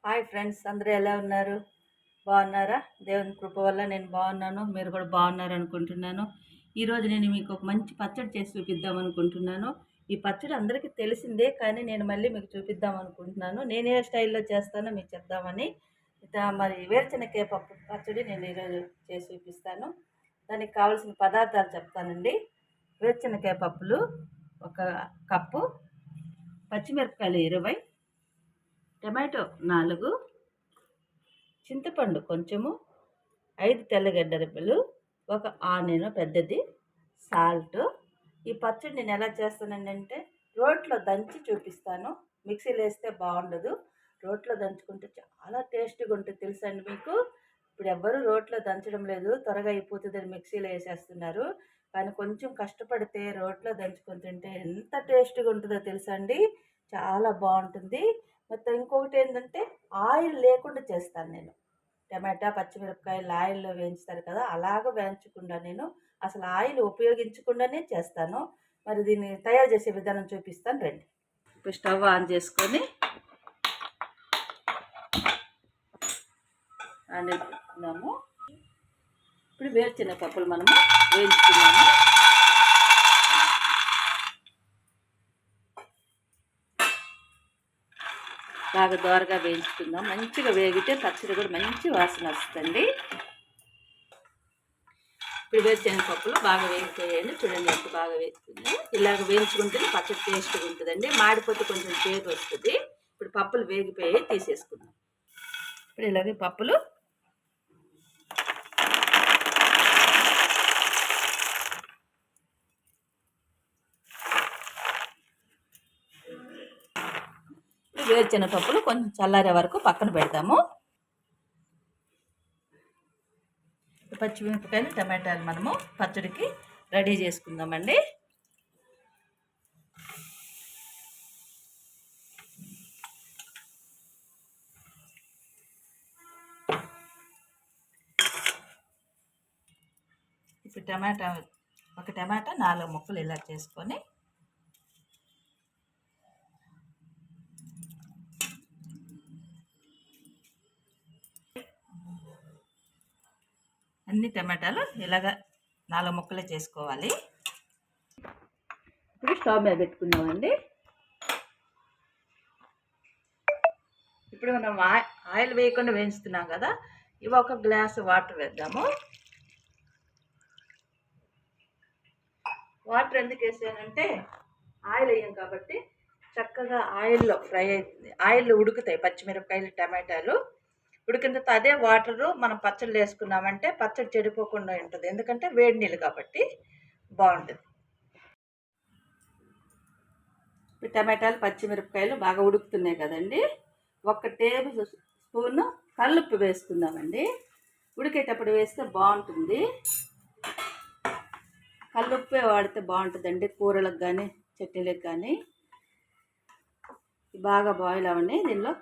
Hi friends, అందరూ ఎలా ఉన్నారు? బాగున్నారా? దేవుని కృప వల్ల నేను బాగున్నాను. మీరు కూడా బాగున్నారు అనుకుంటున్నాను. ఈరోజు నేను మీకు ఒక మంచి పచ్చడి చేసి చూపిద్దాం అనుకుంటున్నాను. ఈ పచ్చడి అందరికీ తెలిసిందే, కానీ నేను మళ్ళీ మీకు చూపిద్దాం అనుకుంటున్నాను. నేను ఏ స్టైల్లో చేస్తానో మీకు చెప్దామని. మరి వేరుశనగకాయ పప్పు పచ్చడి నేను ఈరోజు చేసి చూపిస్తాను. దానికి కావాల్సిన పదార్థాలు చెప్తానండి. వేరుశనగకాయ పప్పులు 1 కప్పు, పచ్చిమిరపకాయలు 20, టమాటో 4, చింతపండు కొంచెము, 5 తెల్లగడ్డ రెబ్బలు, 1 ఆనియన్ పెద్దది, సాల్ట్. ఈ పచ్చడి నేను ఎలా చేస్తానంటే రోట్లో దంచి చూపిస్తాను. మిక్సీలో వేస్తే బాగుండదు. రోట్లో దంచుకుంటే చాలా టేస్టీగా ఉంటుంది, తెలుసా అండి మీకు? ఇప్పుడు ఎవ్వరూ రోట్లో దంచడం లేదు, త్వరగా అయిపోతుందని మిక్సీలో వేసేస్తున్నారు. కానీ కొంచెం కష్టపడితే రోట్లో దంచుకొని తింటే ఎంత టేస్టీగా ఉంటుందో తెలుసా అండి. చాలా బాగుంటుంది. మొత్తం ఇంకొకటి ఏంటంటే ఆయిల్ లేకుండా చేస్తాను నేను. టమాటా పచ్చిమిరపకాయలు ఆయిల్లో వేయించుతారు కదా, అలాగ వేయించకుండా నేను అసలు ఆయిల్ ఉపయోగించకుండానే చేస్తాను. మరి దీన్ని తయారు చేసే విధానం చూపిస్తాను రండి. ఇప్పుడు స్టవ్ ఆన్ చేసుకొని పెట్టుకున్నాము. ఇప్పుడు వేరుశనగ పప్పులు మనము వేయించుకున్నాము. బాగా దోరగా వేయించుకుందాం. మంచిగా వేగితే పచ్చడి కూడా మంచి వాసన వస్తుంది. ఇప్పుడు వేరుశనగ పప్పులు బాగా వేగిపోయాయండి. చూడండి ఎంత బాగా వేస్తుంది. ఇలాగ వేయించుకుంటే పచ్చడి టేస్ట్గా ఉంటుందండి. మాడిపోతే కొంచెం చేదు వస్తుంది. ఇప్పుడు పప్పులు వేగిపోయాయి, తీసేసుకుందాం. ఇప్పుడు ఇలాగే పప్పులు వేరుశనగ పప్పులు కొంచెం చల్లారే వరకు పక్కన పెడతాము. పచ్చిమిరపకాయలు టమాటాలు మనము పచ్చడికి రెడీ చేసుకుందామండి. ఇప్పుడు ఒక టమాటా 4 ముక్కలు ఇలా చేసుకొని అన్ని టమాటాలు ఇలాగ 4 ముక్కలే చేసుకోవాలి. ఇప్పుడు స్టవ్ మీద పెట్టుకుందామండి. ఇప్పుడు మనం ఆయిల్ వేయకుండా వేయించుతున్నాం కదా, ఇవి 1 గ్లాసు వాటర్ వేద్దాము. వాటర్ ఎందుకు వేసానంటే ఆయిల్ వేయం కాబట్టి చక్కగా ఆయిల్లో ఫ్రై అవుతుంది. ఆయిల్లో ఉడుకుతాయి పచ్చిమిరపకాయలు టమాటాలు. ఉడికిన తర్వాత అదే వాటరు మనం పచ్చళ్ళు వేసుకున్నామంటే పచ్చడి చెడిపోకుండా ఉంటుంది, ఎందుకంటే వేడి నీళ్ళు కాబట్టి బాగుంటుంది. టమాటాలు పచ్చిమిరపకాయలు బాగా ఉడుకుతున్నాయి కదండి. 1 టేబుల్ స్పూన్ కల్లుప్పు వేసుకుందామండి. ఉడికేటప్పుడు వేస్తే బాగుంటుంది. కల్లుప్పే వాడితే బాగుంటుందండి, కూరలకు కానీ చట్నీలకు కానీ. బాగా బాయిల్ అవ్వండి. దీనిలో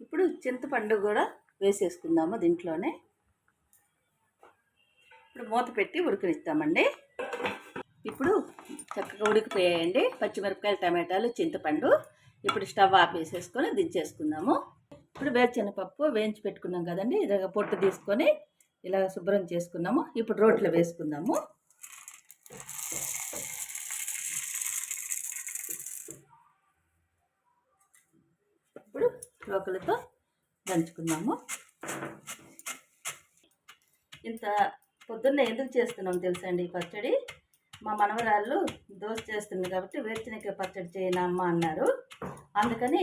ఇప్పుడు చింతపండు కూడా వేసేసుకుందాము దీంట్లోనే. ఇప్పుడు మూత పెట్టి ఉడకనిస్తామండి. ఇప్పుడు చక్కగా ఉడికిపోయాయండి పచ్చిమిరపకాయలు టమాటాలు చింతపండు. ఇప్పుడు స్టవ్ ఆపేసేసుకొని దించేసుకుందాము. ఇప్పుడు వేరుశనగపప్పు వేయించి పెట్టుకున్నాం కదండి, ఇలాగ పొట్టు తీసుకొని ఇలా శుభ్రం చేసుకున్నాము. ఇప్పుడు రోట్లో వేసుకుందాము. ఇప్పుడు రోకలతో దంచుకుందాము. ఇంత పొద్దున్నే ఎందుకు చేస్తున్నాం తెలుసా అండి ఈ పచ్చడి? మా మనవరాళ్ళు దోశ చేస్తుంది కాబట్టి వేరుశనగకాయ పచ్చడి చేయనా అమ్మ అన్నారు. అందుకని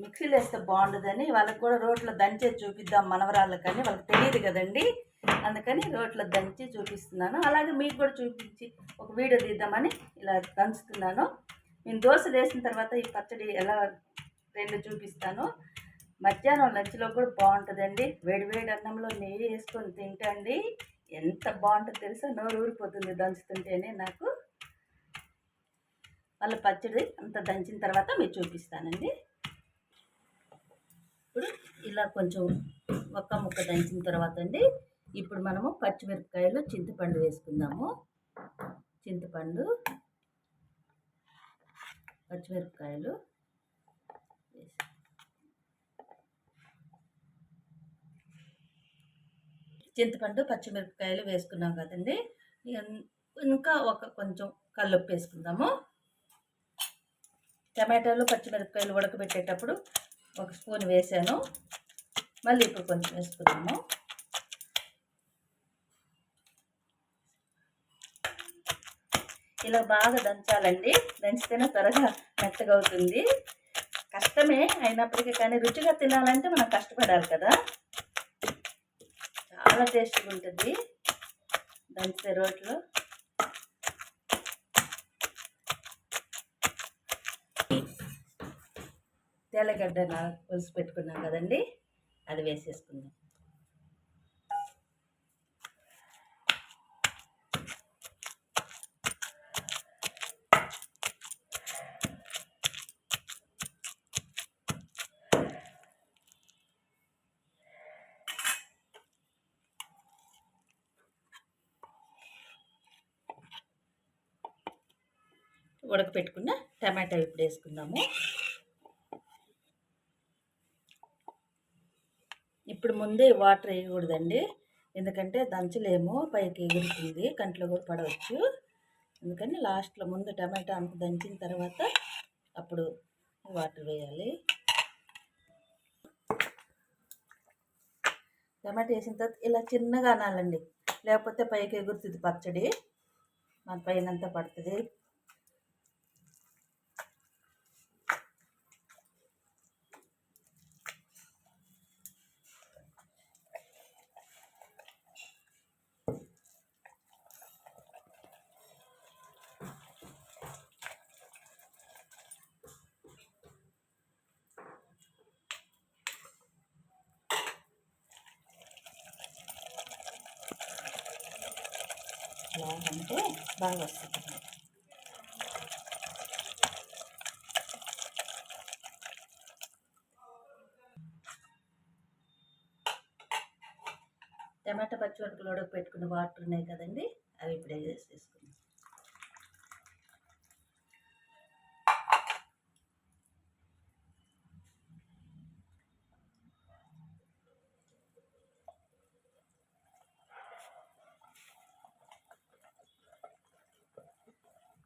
మిక్సీలో వేస్తే బాగుండదని వాళ్ళకి కూడా రోట్లో దంచే చూపిద్దాం మనవరాళ్ళకని. వాళ్ళకి తెలియదు కదండి, అందుకని రోట్లో దంచి చూపిస్తున్నాను. అలాగే మీకు కూడా చూపించి ఒక వీడియో తీద్దామని ఇలా దంచుతున్నాను. నేను దోశలు వేసిన తర్వాత ఈ పచ్చడి ఎలా 2 చూపిస్తాను. మధ్యాహ్నం లంచ్లో కూడా బాగుంటుందండి. వేడివేడి అన్నంలో నెయ్యి వేసుకొని తింటండి ఎంత బాగుంటుందో తెలుసా, నోరు ఊరిపోతుంది దంచుతుంటేనే నాకు. వాళ్ళ పచ్చడి అంత దంచిన తర్వాత మీరు చూపిస్తానండి. ఇప్పుడు ఇలా కొంచెం 1 ముక్క దంచిన తర్వాత అండి, ఇప్పుడు మనము పచ్చిమిరపకాయలు చింతపండు వేసుకుందాము. చింతపండు, పచ్చిమిరపకాయలు వేసి చింతపండు పచ్చిమిరపకాయలు వేసుకున్నాం కదండి. ఇంకా కొంచెం కల్లుప్పు వేసుకుందాము. టమాటాలు పచ్చిమిరపకాయలు ఉడకబెట్టేటప్పుడు 1 స్పూన్ వేసాను. మళ్ళీ ఇప్పుడు కొంచెం వేసుకున్నాము. ఇలా బాగా దంచాలండి. దంచితేనే త్వరగా మెత్తగా అవుతుంది. కష్టమే అయినప్పటికీ కానీ రుచిగా తినాలంటే మనం కష్టపడాలి కదా. చాలా టేస్ట్గా ఉంటుంది దంచితే రోట్లో. తెల్లగడ్డ పులుసు పెట్టుకున్నాం కదండి, అది వేసేసుకుందాం. ఉడకపెట్టుకున్న టమాటా ఇప్పుడు వేసుకుందాము. ఇప్పుడు ముందే వాటర్ వేయకూడదండి, ఎందుకంటే దంచలేము, పైకి ఎగురుతుంది, కంట్లో కూడా పడవచ్చు. అందుకని లాస్ట్లో ముందు టమాటా అంత దంచిన తర్వాత అప్పుడు వాటర్ వేయాలి. టమాటా వేసిన తర్వాత ఇలా చిన్నగా అనాలండి, లేకపోతే పైకి ఎగురుతుంది పచ్చడి, మన పైనంతా పడుతుంది. అంటే బాగా వస్తుంది. టమాటా పచ్చిమిరపకాయలు ఉడక పెట్టుకున్న వాటర్ ఉన్నాయి కదండి, అవి ఇప్పుడే వేసేసుకుందాం.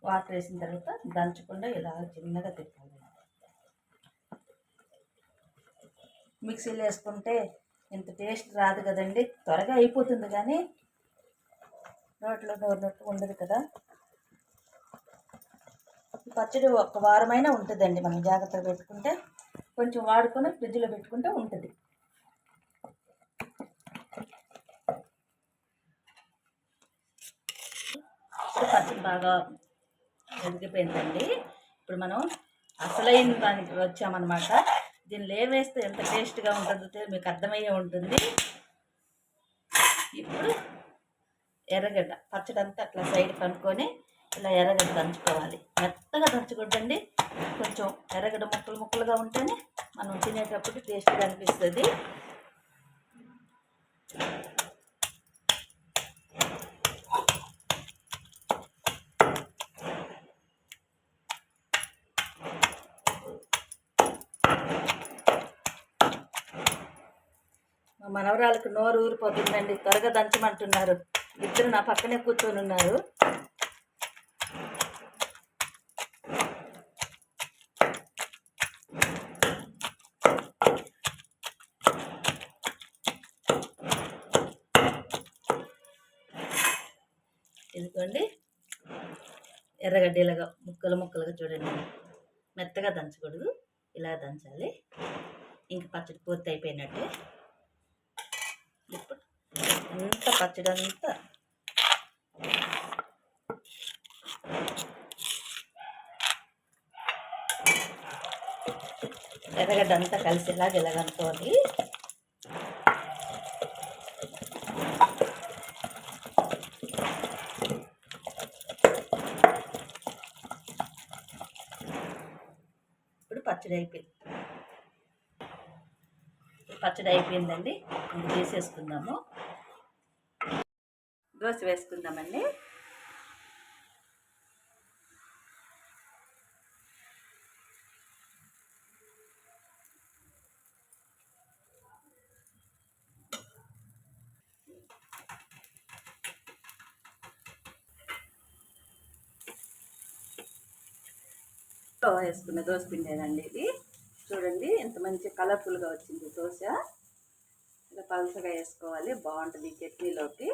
వాటర్ వేసిన తర్వాత దంచకుండా ఇలా చిన్నగా తిప్పాలి. మిక్సీలో వేసుకుంటే ఇంత టేస్ట్ రాదు కదండి, త్వరగా అయిపోతుంది కానీ నోట్లో నోరునొట్టు ఉండదు కదా. పచ్చడి 1 వారమైనా ఉంటుందండి, మనం జాగ్రత్తగా పెట్టుకుంటే. కొంచెం వాడుకొని ఫ్రిడ్జ్లో పెట్టుకుంటే ఉంటుంది. పచ్చడి బాగా ఉడికిపోయిందండి. ఇప్పుడు మనం అసలైన దానికి వచ్చామన్నమాట. దీనిలో ఏవేస్తే ఎంత టేస్ట్గా ఉంటుందో మీకు అర్థమయ్యే ఉంటుంది. ఇప్పుడు ఎర్రగడ్డ పచ్చడి అంతా అట్లా సైడ్ కనుక్కొని ఇలా ఎర్రగడ్డ దంచుకోవాలి. మెత్తగా దంచకూడదండి, కొంచెం ఎర్రగడ్డ ముక్కలు ముక్కలుగా ఉంటేనే మనం తినేటప్పుడు టేస్ట్గా అనిపిస్తుంది. మా మనవరాలకు నోరు ఊరిపోతుందండి, త్వరగా దంచమంటున్నారు. ఇద్దరు నా పక్కనే కూర్చొని ఉన్నారు. ఇదిగోండి ఎర్రగడ్డ ఇలాగా ముక్కలు ముక్కలుగా చూడండి, మెత్తగా దంచకూడదు, ఇలా దంచాలి. ఇంక పచ్చడి పూర్తి అయిపోయినట్టే. ఇప్పుడు అంతా పచ్చడి అంతా ఎర్రగడ్డ అంతా కలిసేలాగా ఇలా కనుక్కోవాలి. ఇప్పుడు పచ్చడి అయిపోయిందండి. ఇది తీసేసుకుందాము. దోశ వేసుకుందామండి. వేసుకున్న దోశ పిండేనండి ఇది. చూడండి ఎంత మంచి కలర్ఫుల్గా వచ్చింది దోశ. ఇలా పలసగా వేసుకోవాలి, బాగుంటుంది చట్నీలోకి.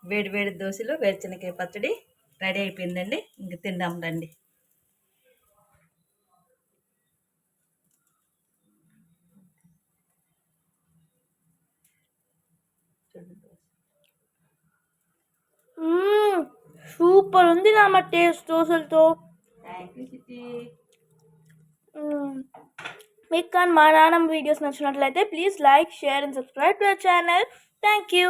వేడి వేడి దోశలు వేరుశనగకాయ పచ్చడి రెడీ అయిపోయిందండి. ఇంక తిందాం రండి. సూపర్ ఉంది నా టేస్ట్ దోశలతో. థ్యాంక్ యూ చిట్టి. మీకు కానీ మా నాన్నమ్మ వీడియోస్ నచ్చినట్లయితే please like, share and subscribe to our channel. Thank you.